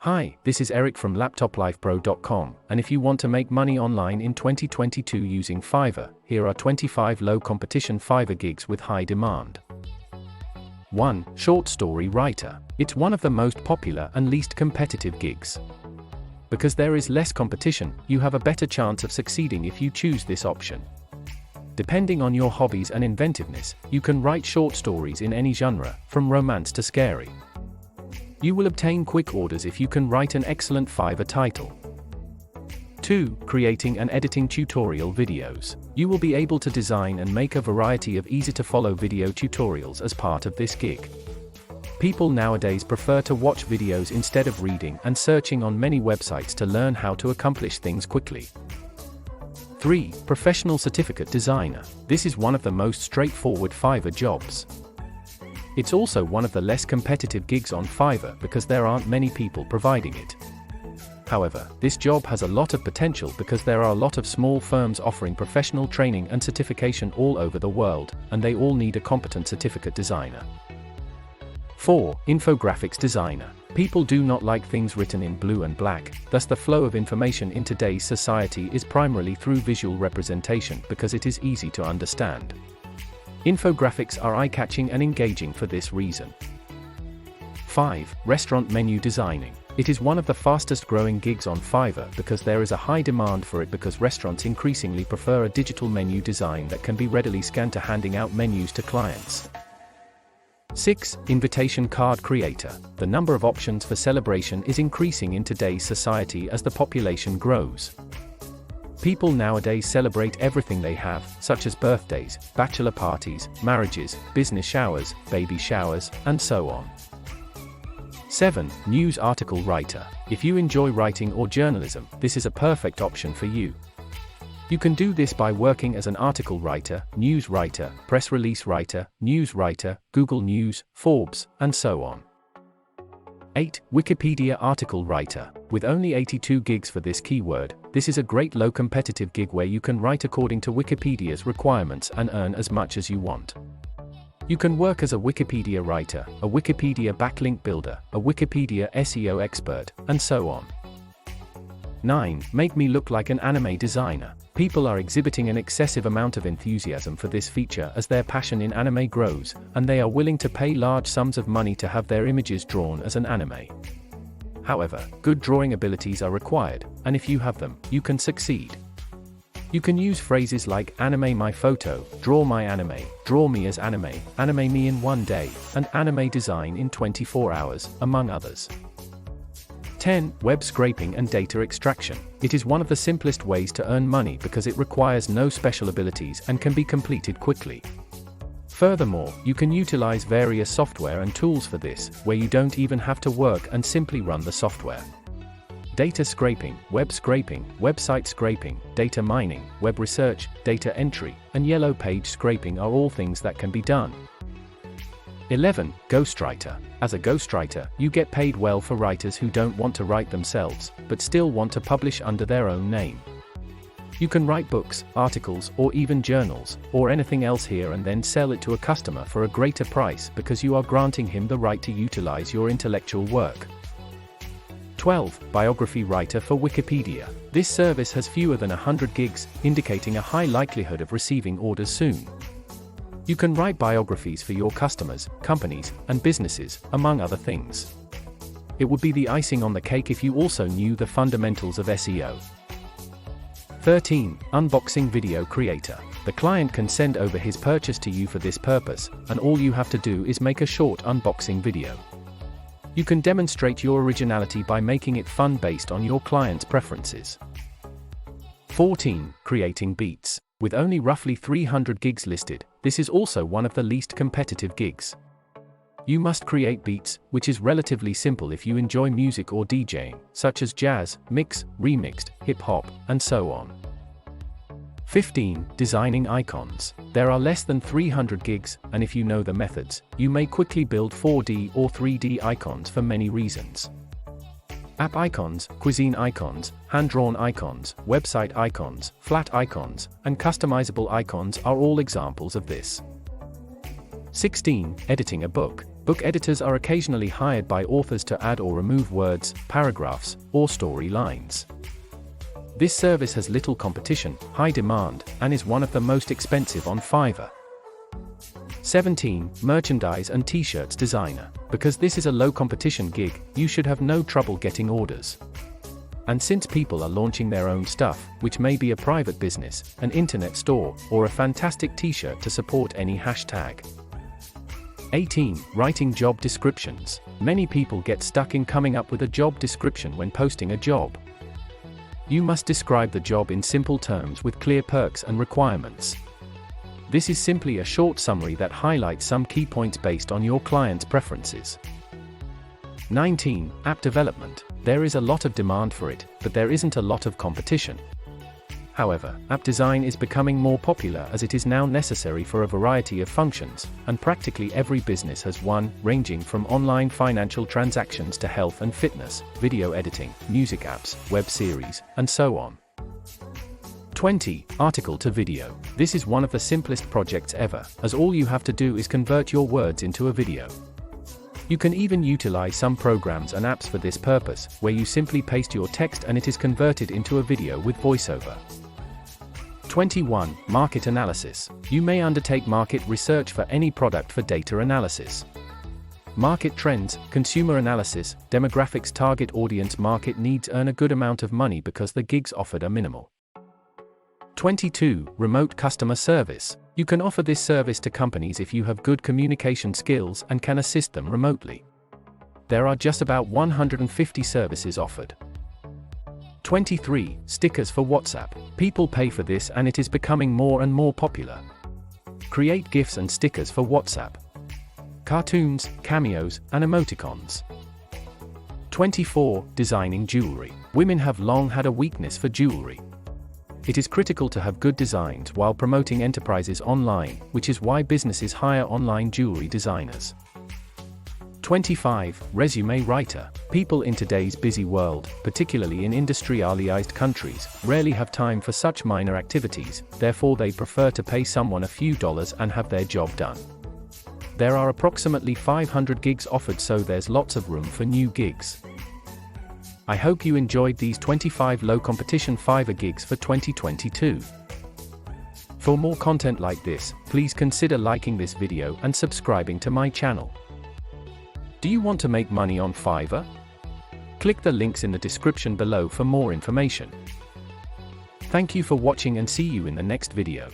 Hi, this is Eric from LaptopLifePro.com, and if you want to make money online in 2022 using Fiverr, here are 25 low competition Fiverr gigs with high demand. 1. Short story writer. It's one of the most popular and least competitive gigs. Because there is less competition, you have a better chance of succeeding if you choose this option. Depending on your hobbies and inventiveness, you can write short stories in any genre, from romance to scary. You will obtain quick orders if you can write an excellent Fiverr title. 2. Creating and editing tutorial videos. You will be able to design and make a variety of easy-to-follow video tutorials as part of this gig. People nowadays prefer to watch videos instead of reading and searching on many websites to learn how to accomplish things quickly. 3. Professional certificate designer. This is one of the most straightforward Fiverr jobs. It's also one of the less competitive gigs on Fiverr because there aren't many people providing it. However, this job has a lot of potential because there are a lot of small firms offering professional training and certification all over the world, and they all need a competent certificate designer. 4. Infographics designer. People do not like things written in blue and black, thus the flow of information in today's society is primarily through visual representation because it is easy to understand. Infographics are eye-catching and engaging for this reason. 5. Restaurant menu designing. It is one of the fastest growing gigs on Fiverr because there is a high demand for it because restaurants increasingly prefer a digital menu design that can be readily scanned to handing out menus to clients. 6. Invitation card creator. The number of options for celebration is increasing in today's society as the population grows. People nowadays celebrate everything they have, such as birthdays, bachelor parties, marriages, business showers, baby showers, and so on. 7. News article writer. If you enjoy writing or journalism, this is a perfect option for you. You can do this by working as an article writer, news writer, press release writer, news writer, Google News, Forbes, and so on. 8. Wikipedia article writer. With only 82 gigs for this keyword, this is a great low competitive gig where you can write according to Wikipedia's requirements and earn as much as you want. You can work as a Wikipedia writer, a Wikipedia backlink builder, a Wikipedia SEO expert, and so on. 9. Make me look like an anime designer. People are exhibiting an excessive amount of enthusiasm for this feature as their passion in anime grows, and they are willing to pay large sums of money to have their images drawn as an anime. However, good drawing abilities are required, and if you have them, you can succeed. You can use phrases like anime my photo, draw my anime, draw me as anime me in 1 day, and anime design in 24 hours, among others. 10. Web scraping and data extraction. It is one of the simplest ways to earn money because it requires no special abilities and can be completed quickly. Furthermore, you can utilize various software and tools for this, where you don't even have to work and simply run the software. Data scraping, website scraping, data mining, web research, data entry, and yellow page scraping are all things that can be done. 11. Ghostwriter. As a ghostwriter, you get paid well for writers who don't want to write themselves, but still want to publish under their own name. You can write books, articles, or even journals, or anything else here and then sell it to a customer for a greater price because you are granting him the right to utilize your intellectual work. 12. Biography writer for Wikipedia. This service has fewer than 100 gigs, indicating a high likelihood of receiving orders soon. You can write biographies for your customers, companies, and businesses, among other things. It would be the icing on the cake if you also knew the fundamentals of SEO. 13. Unboxing video creator. The client can send over his purchase to you for this purpose, and all you have to do is make a short unboxing video. You can demonstrate your originality by making it fun based on your client's preferences. 14. Creating beats. With only roughly 300 gigs listed, this is also one of the least competitive gigs. You must create beats, which is relatively simple if you enjoy music or DJing, such as jazz, mix, remixed, hip-hop, and so on. 15. Designing icons. There are less than 300 gigs, and if you know the methods, you may quickly build 4D or 3D icons for many reasons. App icons, cuisine icons, hand-drawn icons, website icons, flat icons, and customizable icons are all examples of this. 16. Editing a book. Book editors are occasionally hired by authors to add or remove words, paragraphs, or story lines. This service has little competition, high demand, and is one of the most expensive on Fiverr. 17. Merchandise and t-shirts designer. Because this is a low competition gig, you should have no trouble getting orders. And since people are launching their own stuff, which may be a private business, an internet store, or a fantastic t-shirt to support any hashtag. 18. Writing job descriptions. Many people get stuck in coming up with a job description when posting a job. You must describe the job in simple terms with clear perks and requirements. This is simply a short summary that highlights some key points based on your client's preferences. 19. App development. There is a lot of demand for it, but there isn't a lot of competition. However, app design is becoming more popular as it is now necessary for a variety of functions, and practically every business has one, ranging from online financial transactions to health and fitness, video editing, music apps, web series, and so on. 20. Article to video. This is one of the simplest projects ever, as all you have to do is convert your words into a video. You can even utilize some programs and apps for this purpose, where you simply paste your text and it is converted into a video with voiceover. 21. Market analysis. You may undertake market research for any product for data analysis. Market trends, consumer analysis, demographics, target audience, market needs earn a good amount of money because the gigs offered are minimal. 22. Remote customer service. You can offer this service to companies if you have good communication skills and can assist them remotely. There are just about 150 services offered. 23. Stickers for WhatsApp. People pay for this and it is becoming more and more popular. Create GIFs and stickers for WhatsApp. Cartoons, cameos, and emoticons. 24. Designing jewelry. Women have long had a weakness for jewelry. It is critical to have good designs while promoting enterprises online, which is why businesses hire online jewelry designers. 25. Resume writer. People in today's busy world, particularly in industrialized countries, rarely have time for such minor activities, therefore they prefer to pay someone a few dollars and have their job done. There are approximately 500 gigs offered, so there's lots of room for new gigs. I hope you enjoyed these 25 low competition Fiverr gigs for 2022. For more content like this, please consider liking this video and subscribing to my channel. Do you want to make money on Fiverr? Click the links in the description below for more information. Thank you for watching and see you in the next video.